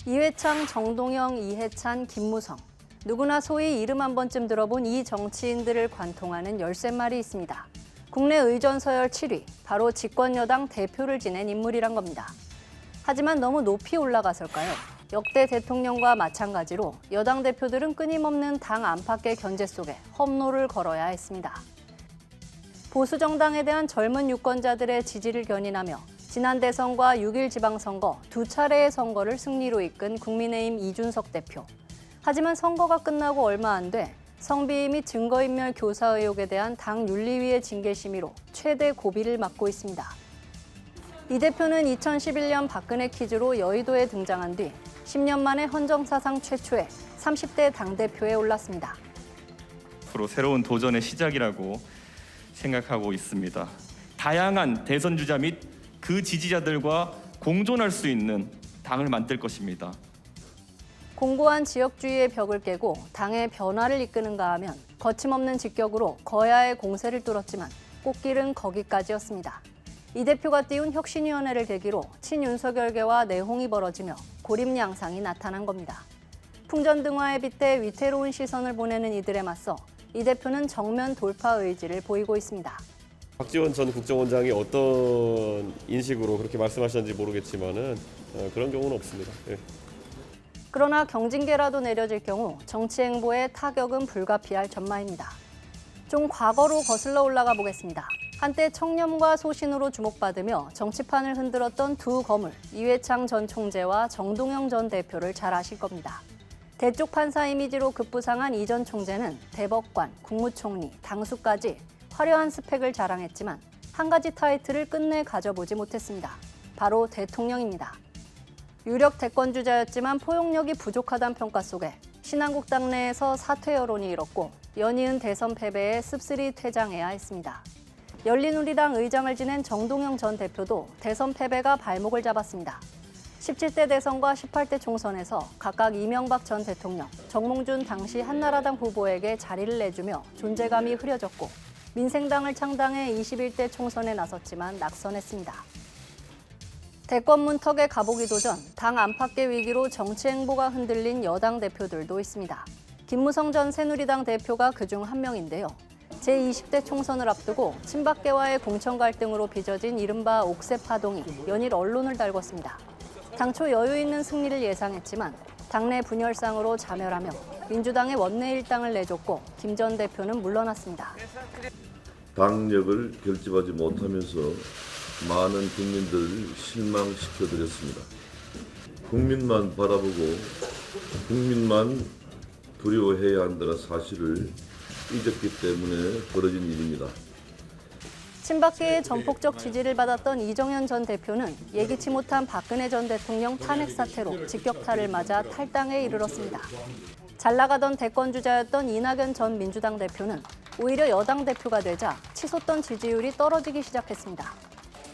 이회창, 정동영, 이해찬, 김무성. 누구나 소위 이름 한 번쯤 들어본 이 정치인들을 관통하는 13말이 있습니다. 국내 의전 서열 7위, 바로 집권여당 대표를 지낸 인물이란 겁니다. 하지만 너무 높이 올라가설까요? 역대 대통령과 마찬가지로 여당 대표들은 끊임없는 당 안팎의 견제 속에 험로를 걸어야 했습니다. 보수 정당에 대한 젊은 유권자들의 지지를 견인하며 지난 대선과 6.1 지방선거 두 차례의 선거를 승리로 이끈 국민의힘 이준석 대표. 하지만 선거가 끝나고 얼마 안 돼 성비위 및 증거인멸 교사 의혹에 대한 당 윤리위의 징계 심의로 최대 고비를 맞고 있습니다. 이 대표는 2011년 박근혜 퀴즈로 여의도에 등장한 뒤 10년 만에 헌정사상 최초의 30대 당대표에 올랐습니다. 앞으로 새로운 도전의 시작이라고 생각하고 있습니다. 다양한 대선 주자 및 그 지지자들과 공존할 수 있는 당을 만들 것입니다. 공고한 지역주의의 벽을 깨고 당의 변화를 이끄는가 하면 거침없는 직격으로 거야의 공세를 뚫었지만 꽃길은 거기까지였습니다. 이 대표가 띄운 혁신위원회를 계기로 친윤석열계와 내홍이 벌어지며 고립 양상이 나타난 겁니다. 풍전등화에 빗대 위태로운 시선을 보내는 이들에 맞서 이 대표는 정면 돌파 의지를 보이고 있습니다. 박지원 전 국정원장이 어떤 인식으로 그렇게 말씀하셨는지 모르겠지만은 그런 경우는 없습니다. 네. 그러나 경징계라도 내려질 경우 정치 행보에 타격은 불가피할 전망입니다. 좀 과거로 거슬러 올라가 보겠습니다. 한때 청렴과 소신으로 주목받으며 정치판을 흔들었던 두 거물, 이회창 전 총재와 정동영 전 대표를 잘 아실 겁니다. 대쪽 판사 이미지로 급부상한 이 전 총재는 대법관, 국무총리, 당수까지 화려한 스펙을 자랑했지만 한 가지 타이틀을 끝내 가져보지 못했습니다. 바로 대통령입니다. 유력 대권주자였지만 포용력이 부족하다는 평가 속에 신한국당 내에서 사퇴 여론이 일었고 연이은 대선 패배에 씁쓸히 퇴장해야 했습니다. 열린우리당 의장을 지낸 정동영 전 대표도 대선 패배가 발목을 잡았습니다. 17대 대선과 18대 총선에서 각각 이명박 전 대통령, 정몽준 당시 한나라당 후보에게 자리를 내주며 존재감이 흐려졌고 민생당을 창당해 21대 총선에 나섰지만 낙선했습니다. 대권 문턱에 가보기도 전 당 안팎의 위기로 정치 행보가 흔들린 여당 대표들도 있습니다. 김무성 전 새누리당 대표가 그중 한 명인데요. 제20대 총선을 앞두고 친박계와의 공천 갈등으로 빚어진 이른바 옥새 파동이 연일 언론을 달궜습니다. 당초 여유 있는 승리를 예상했지만 당내 분열상으로 자멸하며 민주당의 원내 일당을 내줬고 김 전 대표는 물러났습니다. 당력을 결집하지 못하면서 많은 국민들을 실망시켜드렸습니다. 국민만 바라보고 국민만 두려워해야 한다는 사실을 잊었기 때문에 벌어진 일입니다. 친박계의 전폭적 지지를 받았던 이정현 전 대표는 예기치 못한 박근혜 전 대통령 탄핵 사태로 직격탄을 맞아 탈당에 이르렀습니다. 잘 나가던 대권주자였던 이낙연 전 민주당 대표는 오히려 여당 대표가 되자 치솟던 지지율이 떨어지기 시작했습니다.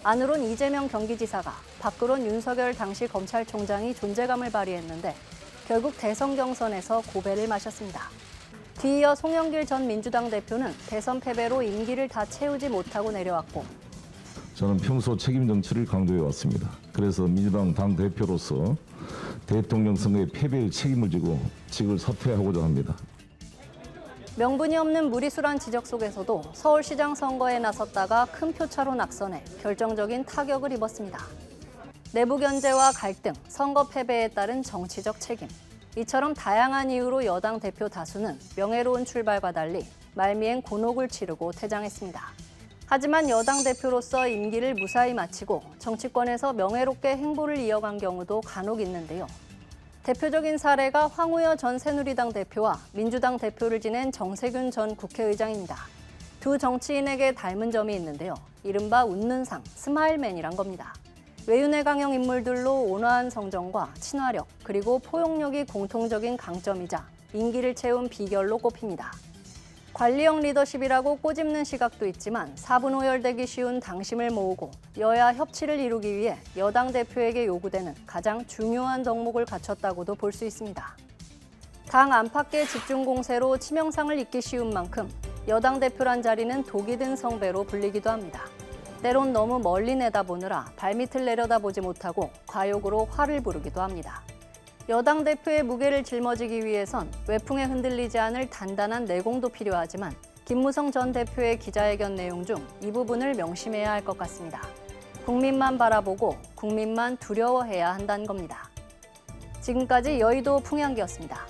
안으론 이재명 경기지사가, 밖으론 윤석열 당시 검찰총장이 존재감을 발휘했는데 결국 대선 경선에서 고배를 마셨습니다. 뒤이어 송영길 전 민주당 대표는 대선 패배로 임기를 다 채우지 못하고 내려왔고 저는 평소 책임 정치를 강조해 왔습니다. 그래서 민주당 당대표로서 대통령 선거의 패배의 책임을 지고 직을 사퇴하고자 합니다. 명분이 없는 무리수란 지적 속에서도 서울시장 선거에 나섰다가 큰 표차로 낙선해 결정적인 타격을 입었습니다. 내부 견제와 갈등, 선거 패배에 따른 정치적 책임. 이처럼 다양한 이유로 여당 대표 다수는 명예로운 출발과 달리 말미엔 곤혹을 치르고 퇴장했습니다. 하지만 여당 대표로서 임기를 무사히 마치고 정치권에서 명예롭게 행보를 이어간 경우도 간혹 있는데요. 대표적인 사례가 황우여 전 새누리당 대표와 민주당 대표를 지낸 정세균 전 국회의장입니다. 두 정치인에게 닮은 점이 있는데요. 이른바 웃는 상, 스마일맨이란 겁니다. 외윤회 강형 인물들로 온화한 성정과 친화력, 그리고 포용력이 공통적인 강점이자 임기를 채운 비결로 꼽힙니다. 관리형 리더십이라고 꼬집는 시각도 있지만 사분오열되기 쉬운 당심을 모으고 여야 협치를 이루기 위해 여당 대표에게 요구되는 가장 중요한 덕목을 갖췄다고도 볼 수 있습니다. 당 안팎의 집중 공세로 치명상을 입기 쉬운 만큼 여당 대표란 자리는 독이 든 성배로 불리기도 합니다. 때론 너무 멀리 내다보느라 발밑을 내려다보지 못하고 과욕으로 화를 부르기도 합니다. 여당 대표의 무게를 짊어지기 위해선 외풍에 흔들리지 않을 단단한 내공도 필요하지만 김무성 전 대표의 기자회견 내용 중 이 부분을 명심해야 할 것 같습니다. 국민만 바라보고 국민만 두려워해야 한다는 겁니다. 지금까지 여의도 풍향기였습니다.